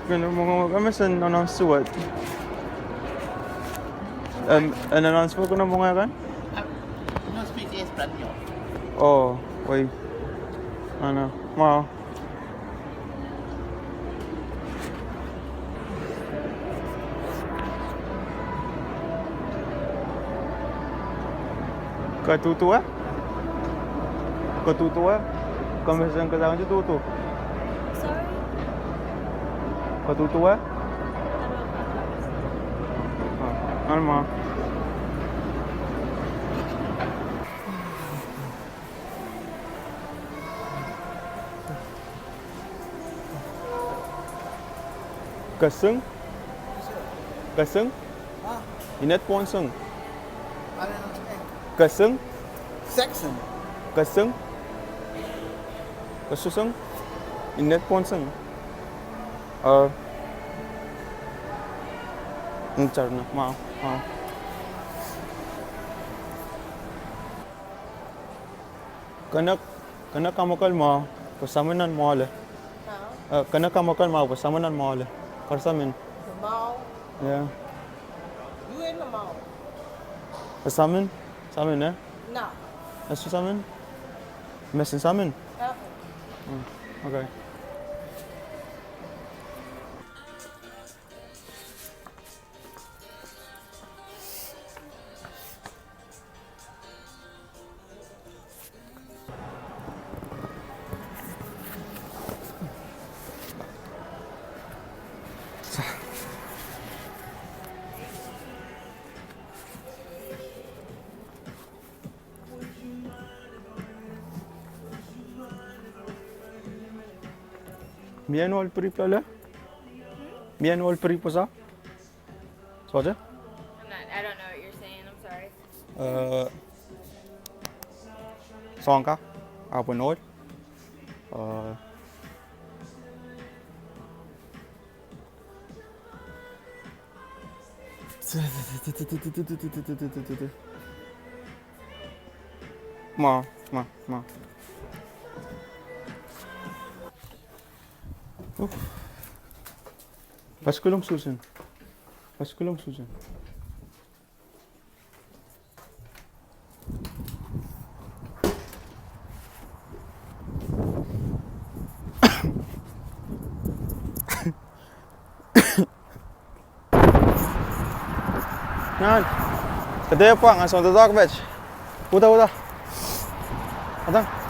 Kung messen någon suat. Någon svårt kunna många kan? No speak español. Oh, wait. Ano, wow. Katutua? Katutua? Kung messen ka lang tutu. Sorry? Katutua? Ano mo? Kasung? Kasung? Ah, Inet po ang sung. ano nang sakit? Kasung? Section. Kasung? Kasusung? Inet po ang sung. Ntar na, mau. Kanak kamakal mo, pasamanan mo ale. No. Kanak kamakal mo, pasamanan mo ale. Karsamin. The mall? Yeah. You in the mall? Pasamin? Samin eh? No. Asu samin? Mesin samin? Okay. Bien all prix là? Bien all prix pour ça? Sorry? I don't know what you're saying. I'm sorry. Song ka? Apa noy? Ma. Basculum Susan. Yan. Kadaya pa ang asong tatak, batch. Uta. Atang.